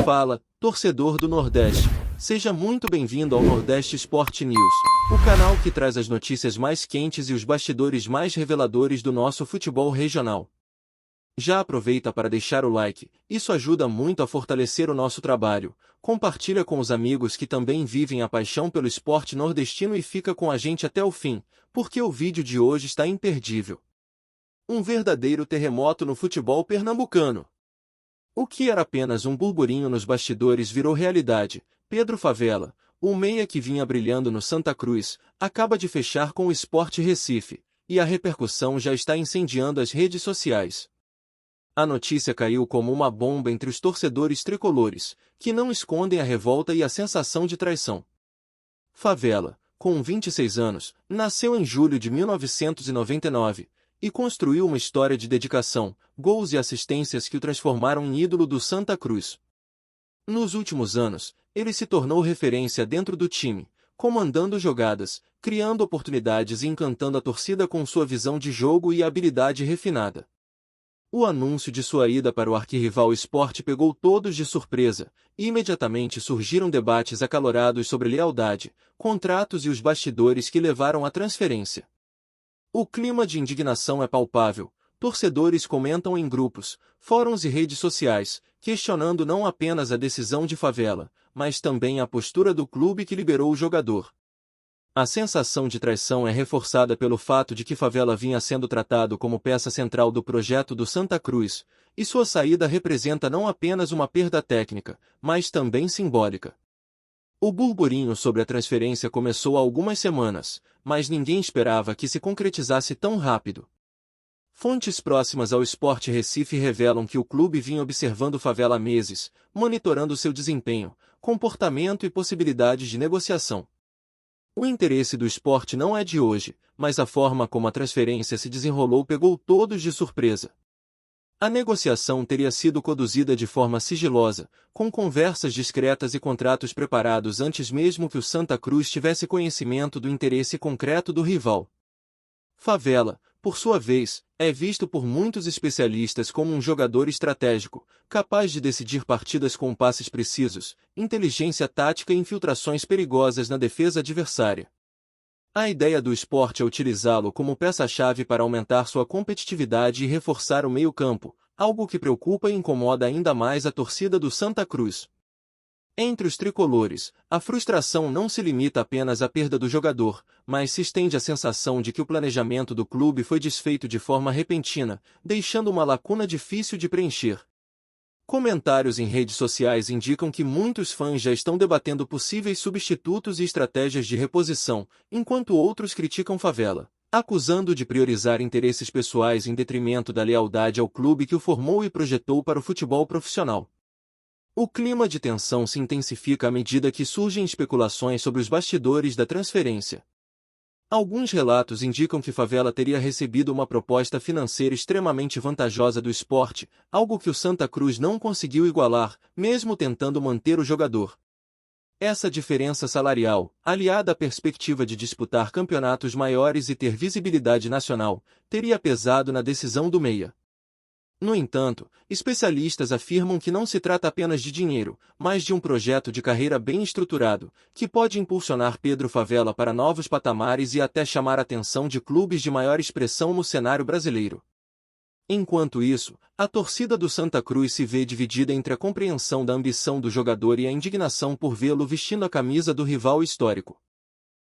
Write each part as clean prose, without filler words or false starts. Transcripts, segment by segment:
Fala, torcedor do Nordeste. Seja muito bem-vindo ao Nordeste Sport News, o canal que traz as notícias mais quentes e os bastidores mais reveladores do nosso futebol regional. Já aproveita para deixar o like, isso ajuda muito a fortalecer o nosso trabalho. Compartilha com os amigos que também vivem a paixão pelo esporte nordestino e fica com a gente até o fim, porque o vídeo de hoje está imperdível. Um verdadeiro terremoto no futebol pernambucano. O que era apenas um burburinho nos bastidores virou realidade. Pedro Favela, o meia que vinha brilhando no Santa Cruz, acaba de fechar com o Sport Recife, e a repercussão já está incendiando as redes sociais. A notícia caiu como uma bomba entre os torcedores tricolores, que não escondem a revolta e a sensação de traição. Favela, com 26 anos, nasceu em julho de 1999, e construiu uma história de dedicação, gols e assistências que o transformaram em ídolo do Santa Cruz. Nos últimos anos, ele se tornou referência dentro do time, comandando jogadas, criando oportunidades e encantando a torcida com sua visão de jogo e habilidade refinada. O anúncio de sua ida para o arquirrival Sport pegou todos de surpresa, e imediatamente surgiram debates acalorados sobre lealdade, contratos e os bastidores que levaram à transferência. O clima de indignação é palpável, torcedores comentam em grupos, fóruns e redes sociais, questionando não apenas a decisão de Favela, mas também a postura do clube que liberou o jogador. A sensação de traição é reforçada pelo fato de que Favela vinha sendo tratado como peça central do projeto do Santa Cruz, e sua saída representa não apenas uma perda técnica, mas também simbólica. O burburinho sobre a transferência começou há algumas semanas, mas ninguém esperava que se concretizasse tão rápido. Fontes próximas ao Sport Recife revelam que o clube vinha observando Favela há meses, monitorando seu desempenho, comportamento e possibilidades de negociação. O interesse do Sport não é de hoje, mas a forma como a transferência se desenrolou pegou todos de surpresa. A negociação teria sido conduzida de forma sigilosa, com conversas discretas e contratos preparados antes mesmo que o Santa Cruz tivesse conhecimento do interesse concreto do rival. Favela, por sua vez, é visto por muitos especialistas como um jogador estratégico, capaz de decidir partidas com passes precisos, inteligência tática e infiltrações perigosas na defesa adversária. A ideia do Sport é utilizá-lo como peça-chave para aumentar sua competitividade e reforçar o meio-campo, algo que preocupa e incomoda ainda mais a torcida do Santa Cruz. Entre os tricolores, a frustração não se limita apenas à perda do jogador, mas se estende à sensação de que o planejamento do clube foi desfeito de forma repentina, deixando uma lacuna difícil de preencher. Comentários em redes sociais indicam que muitos fãs já estão debatendo possíveis substitutos e estratégias de reposição, enquanto outros criticam Favela, acusando de priorizar interesses pessoais em detrimento da lealdade ao clube que o formou e projetou para o futebol profissional. O clima de tensão se intensifica à medida que surgem especulações sobre os bastidores da transferência. Alguns relatos indicam que Favela teria recebido uma proposta financeira extremamente vantajosa do Sport, algo que o Santa Cruz não conseguiu igualar, mesmo tentando manter o jogador. Essa diferença salarial, aliada à perspectiva de disputar campeonatos maiores e ter visibilidade nacional, teria pesado na decisão do meia. No entanto, especialistas afirmam que não se trata apenas de dinheiro, mas de um projeto de carreira bem estruturado, que pode impulsionar Pedro Favela para novos patamares e até chamar a atenção de clubes de maior expressão no cenário brasileiro. Enquanto isso, a torcida do Santa Cruz se vê dividida entre a compreensão da ambição do jogador e a indignação por vê-lo vestindo a camisa do rival histórico.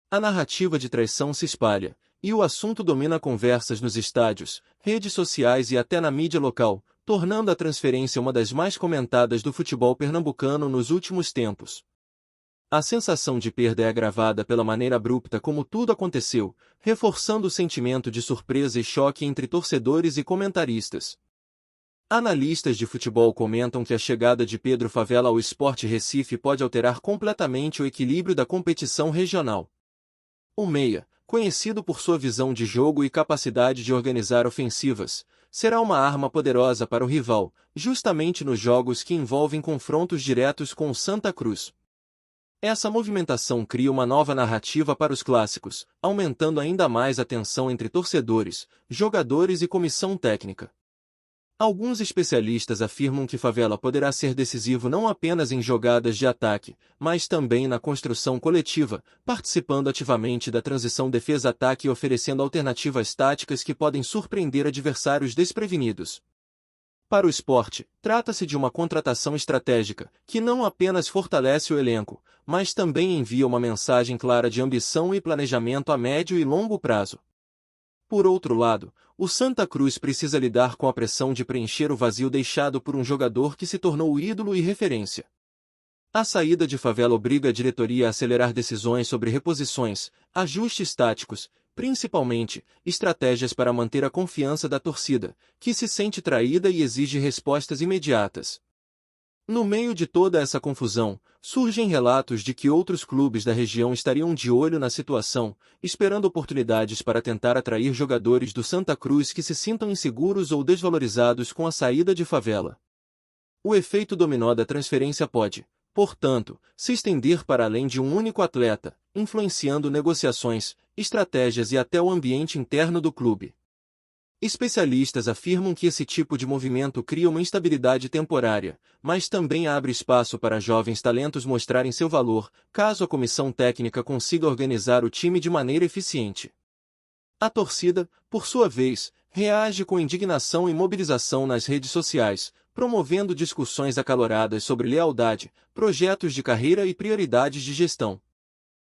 A narrativa de traição se espalha, e o assunto domina conversas nos estádios, redes sociais e até na mídia local, tornando a transferência uma das mais comentadas do futebol pernambucano nos últimos tempos. A sensação de perda é agravada pela maneira abrupta como tudo aconteceu, reforçando o sentimento de surpresa e choque entre torcedores e comentaristas. Analistas de futebol comentam que a chegada de Pedro Favela ao Sport Recife pode alterar completamente o equilíbrio da competição regional. O meia, conhecido por sua visão de jogo e capacidade de organizar ofensivas, será uma arma poderosa para o rival, justamente nos jogos que envolvem confrontos diretos com o Santa Cruz. Essa movimentação cria uma nova narrativa para os clássicos, aumentando ainda mais a tensão entre torcedores, jogadores e comissão técnica. Alguns especialistas afirmam que Favela poderá ser decisivo não apenas em jogadas de ataque, mas também na construção coletiva, participando ativamente da transição defesa-ataque e oferecendo alternativas táticas que podem surpreender adversários desprevenidos. Para o Sport, trata-se de uma contratação estratégica, que não apenas fortalece o elenco, mas também envia uma mensagem clara de ambição e planejamento a médio e longo prazo. Por outro lado, o Santa Cruz precisa lidar com a pressão de preencher o vazio deixado por um jogador que se tornou ídolo e referência. A saída de Favela obriga a diretoria a acelerar decisões sobre reposições, ajustes táticos, principalmente, estratégias para manter a confiança da torcida, que se sente traída e exige respostas imediatas. No meio de toda essa confusão, surgem relatos de que outros clubes da região estariam de olho na situação, esperando oportunidades para tentar atrair jogadores do Santa Cruz que se sintam inseguros ou desvalorizados com a saída de Favela. O efeito dominó da transferência pode, portanto, se estender para além de um único atleta, influenciando negociações, estratégias e até o ambiente interno do clube. Especialistas afirmam que esse tipo de movimento cria uma instabilidade temporária, mas também abre espaço para jovens talentos mostrarem seu valor, caso a comissão técnica consiga organizar o time de maneira eficiente. A torcida, por sua vez, reage com indignação e mobilização nas redes sociais, promovendo discussões acaloradas sobre lealdade, projetos de carreira e prioridades de gestão.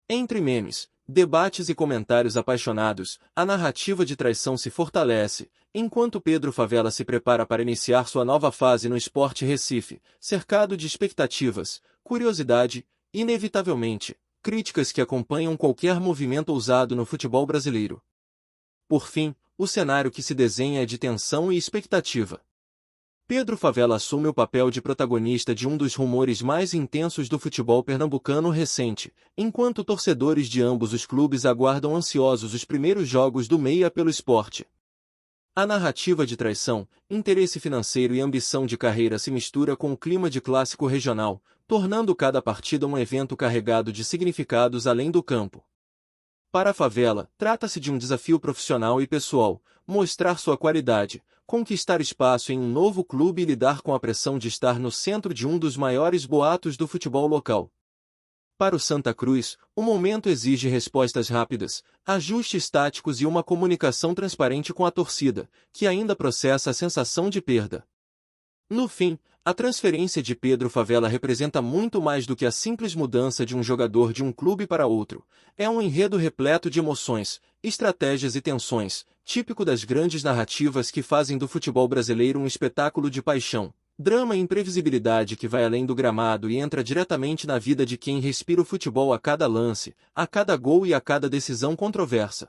Entre memes, debates e comentários apaixonados, a narrativa de traição se fortalece, enquanto Pedro Favela se prepara para iniciar sua nova fase no Sport Recife, cercado de expectativas, curiosidade e, inevitavelmente, críticas que acompanham qualquer movimento ousado no futebol brasileiro. Por fim, o cenário que se desenha é de tensão e expectativa. Pedro Favela assume o papel de protagonista de um dos rumores mais intensos do futebol pernambucano recente, enquanto torcedores de ambos os clubes aguardam ansiosos os primeiros jogos do Meia pelo Sport. A narrativa de traição, interesse financeiro e ambição de carreira se mistura com o clima de clássico regional, tornando cada partida um evento carregado de significados além do campo. Para a Favela, trata-se de um desafio profissional e pessoal, mostrar sua qualidade, conquistar espaço em um novo clube e lidar com a pressão de estar no centro de um dos maiores boatos do futebol local. Para o Santa Cruz, o momento exige respostas rápidas, ajustes táticos e uma comunicação transparente com a torcida, que ainda processa a sensação de perda. No fim, a transferência de Pedro Favela representa muito mais do que a simples mudança de um jogador de um clube para outro. É um enredo repleto de emoções, estratégias e tensões, típico das grandes narrativas que fazem do futebol brasileiro um espetáculo de paixão, drama e imprevisibilidade que vai além do gramado e entra diretamente na vida de quem respira o futebol a cada lance, a cada gol e a cada decisão controversa.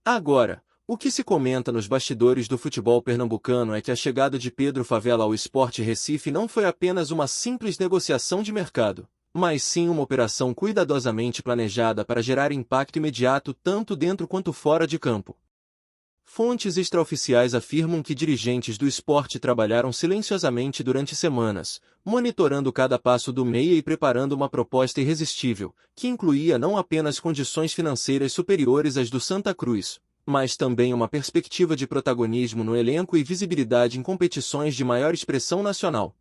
Agora, o que se comenta nos bastidores do futebol pernambucano é que a chegada de Pedro Favela ao Sport Recife não foi apenas uma simples negociação de mercado, mas sim uma operação cuidadosamente planejada para gerar impacto imediato tanto dentro quanto fora de campo. Fontes extraoficiais afirmam que dirigentes do Sport trabalharam silenciosamente durante semanas, monitorando cada passo do Meia e preparando uma proposta irresistível, que incluía não apenas condições financeiras superiores às do Santa Cruz, mas também uma perspectiva de protagonismo no elenco e visibilidade em competições de maior expressão nacional.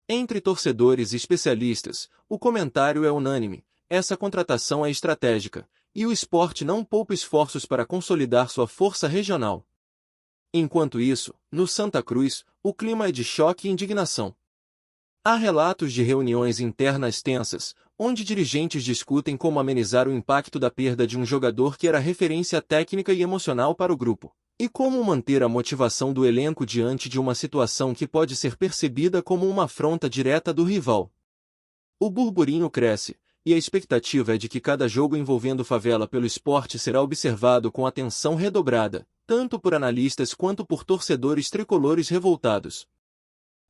Entre torcedores e especialistas, o comentário é unânime: essa contratação é estratégica, e o Sport não poupa esforços para consolidar sua força regional. Enquanto isso, no Santa Cruz, o clima é de choque e indignação. Há relatos de reuniões internas tensas, onde dirigentes discutem como amenizar o impacto da perda de um jogador que era referência técnica e emocional para o grupo, e como manter a motivação do elenco diante de uma situação que pode ser percebida como uma afronta direta do rival. O burburinho cresce, e a expectativa é de que cada jogo envolvendo Favela pelo Sport será observado com atenção redobrada, tanto por analistas quanto por torcedores tricolores revoltados.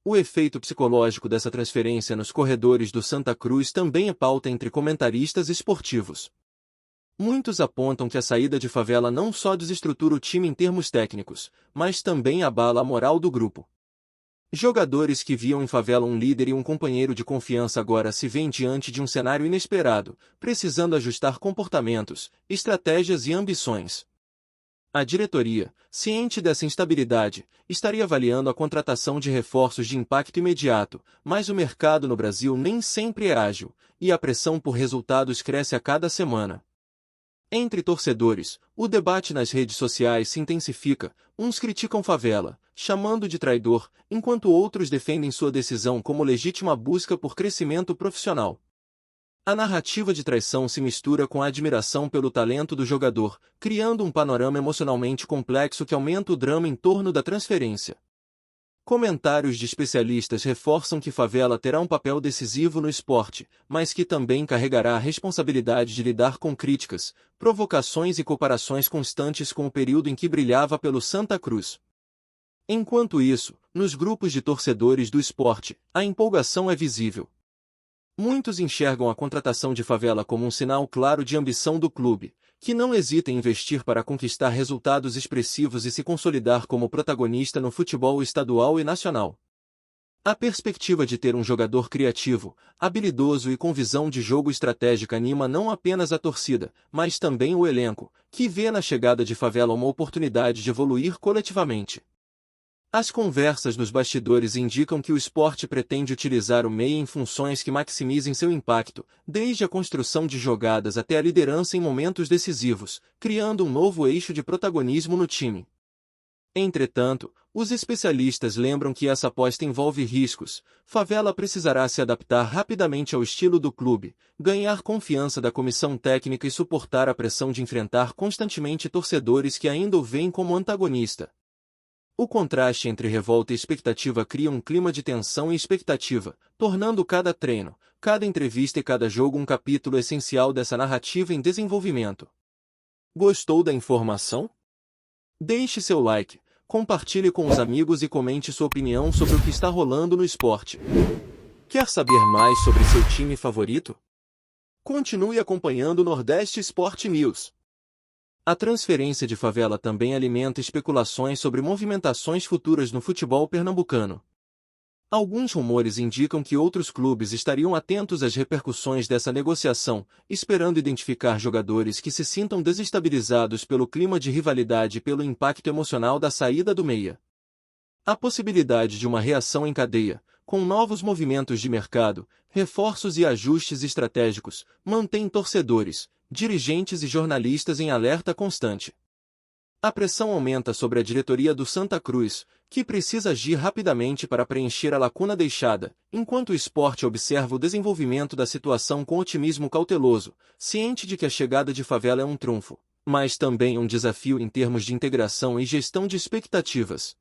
O efeito psicológico dessa transferência nos corredores do Santa Cruz também é pauta entre comentaristas esportivos. Muitos apontam que a saída de Favela não só desestrutura o time em termos técnicos, mas também abala a moral do grupo. Jogadores que viam em Favela um líder e um companheiro de confiança agora se veem diante de um cenário inesperado, precisando ajustar comportamentos, estratégias e ambições. A diretoria, ciente dessa instabilidade, estaria avaliando a contratação de reforços de impacto imediato, mas o mercado no Brasil nem sempre é ágil, e a pressão por resultados cresce a cada semana. Entre torcedores, o debate nas redes sociais se intensifica, uns criticam Favela, chamando de traidor, enquanto outros defendem sua decisão como legítima busca por crescimento profissional. A narrativa de traição se mistura com a admiração pelo talento do jogador, criando um panorama emocionalmente complexo que aumenta o drama em torno da transferência. Comentários de especialistas reforçam que Favela terá um papel decisivo no esporte, mas que também carregará a responsabilidade de lidar com críticas, provocações e comparações constantes com o período em que brilhava pelo Santa Cruz. Enquanto isso, nos grupos de torcedores do esporte, a empolgação é visível. Muitos enxergam a contratação de Favela como um sinal claro de ambição do clube, que não hesita em investir para conquistar resultados expressivos e se consolidar como protagonista no futebol estadual e nacional. A perspectiva de ter um jogador criativo, habilidoso e com visão de jogo estratégica anima não apenas a torcida, mas também o elenco, que vê na chegada de Favela uma oportunidade de evoluir coletivamente. As conversas nos bastidores indicam que o esporte pretende utilizar o meia em funções que maximizem seu impacto, desde a construção de jogadas até a liderança em momentos decisivos, criando um novo eixo de protagonismo no time. Entretanto, os especialistas lembram que essa aposta envolve riscos. Favela precisará se adaptar rapidamente ao estilo do clube, ganhar confiança da comissão técnica e suportar a pressão de enfrentar constantemente torcedores que ainda o veem como antagonista. O contraste entre revolta e expectativa cria um clima de tensão e expectativa, tornando cada treino, cada entrevista e cada jogo um capítulo essencial dessa narrativa em desenvolvimento. Gostou da informação? Deixe seu like, compartilhe com os amigos e comente sua opinião sobre o que está rolando no esporte. Quer saber mais sobre seu time favorito? Continue acompanhando o Nordeste Sport News. A transferência de Favela também alimenta especulações sobre movimentações futuras no futebol pernambucano. Alguns rumores indicam que outros clubes estariam atentos às repercussões dessa negociação, esperando identificar jogadores que se sintam desestabilizados pelo clima de rivalidade e pelo impacto emocional da saída do meia. A possibilidade de uma reação em cadeia, com novos movimentos de mercado, reforços e ajustes estratégicos, mantém torcedores, dirigentes e jornalistas em alerta constante. A pressão aumenta sobre a diretoria do Santa Cruz, que precisa agir rapidamente para preencher a lacuna deixada, enquanto o esporte observa o desenvolvimento da situação com otimismo cauteloso, ciente de que a chegada de Favela é um trunfo, mas também um desafio em termos de integração e gestão de expectativas.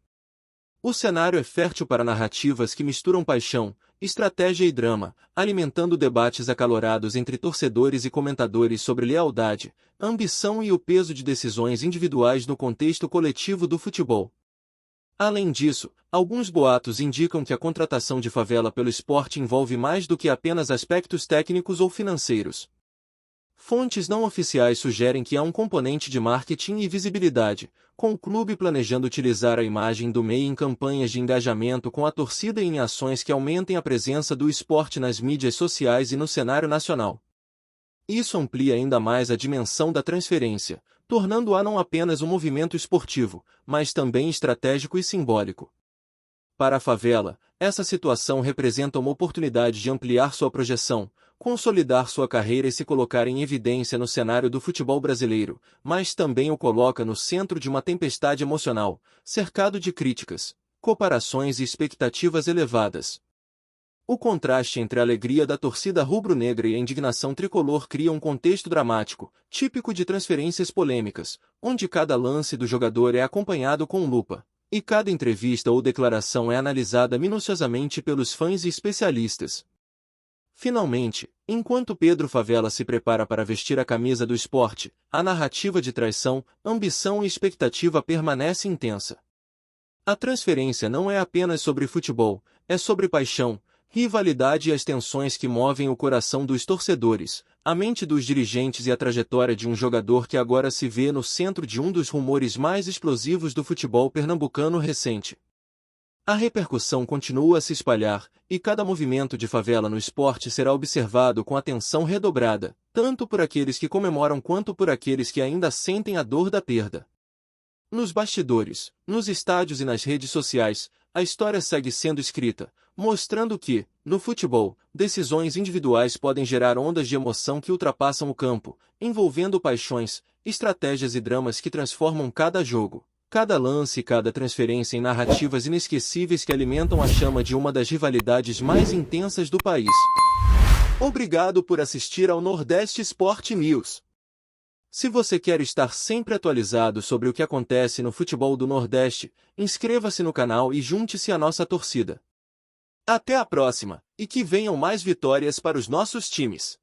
O cenário é fértil para narrativas que misturam paixão, estratégia e drama, alimentando debates acalorados entre torcedores e comentadores sobre lealdade, ambição e o peso de decisões individuais no contexto coletivo do futebol. Além disso, alguns boatos indicam que a contratação de Favela pelo esporte envolve mais do que apenas aspectos técnicos ou financeiros. Fontes não oficiais sugerem que há um componente de marketing e visibilidade, com o clube planejando utilizar a imagem do meia em campanhas de engajamento com a torcida e em ações que aumentem a presença do esporte nas mídias sociais e no cenário nacional. Isso amplia ainda mais a dimensão da transferência, tornando-a não apenas um movimento esportivo, mas também estratégico e simbólico. Para a Favela, essa situação representa uma oportunidade de ampliar sua projeção, consolidar sua carreira e se colocar em evidência no cenário do futebol brasileiro, mas também o coloca no centro de uma tempestade emocional, cercado de críticas, comparações e expectativas elevadas. O contraste entre a alegria da torcida rubro-negra e a indignação tricolor cria um contexto dramático, típico de transferências polêmicas, onde cada lance do jogador é acompanhado com lupa, e cada entrevista ou declaração é analisada minuciosamente pelos fãs e especialistas. Finalmente, enquanto Pedro Favela se prepara para vestir a camisa do esporte, a narrativa de traição, ambição e expectativa permanece intensa. A transferência não é apenas sobre futebol, é sobre paixão, rivalidade e as tensões que movem o coração dos torcedores, a mente dos dirigentes e a trajetória de um jogador que agora se vê no centro de um dos rumores mais explosivos do futebol pernambucano recente. A repercussão continua a se espalhar, e cada movimento de Favela no esporte será observado com atenção redobrada, tanto por aqueles que comemoram quanto por aqueles que ainda sentem a dor da perda. Nos bastidores, nos estádios e nas redes sociais, a história segue sendo escrita, mostrando que, no futebol, decisões individuais podem gerar ondas de emoção que ultrapassam o campo, envolvendo paixões, estratégias e dramas que transformam cada jogo, cada lance e cada transferência em narrativas inesquecíveis que alimentam a chama de uma das rivalidades mais intensas do país. Obrigado por assistir ao Nordeste Sport News. Se você quer estar sempre atualizado sobre o que acontece no futebol do Nordeste, inscreva-se no canal e junte-se à nossa torcida. Até a próxima, e que venham mais vitórias para os nossos times!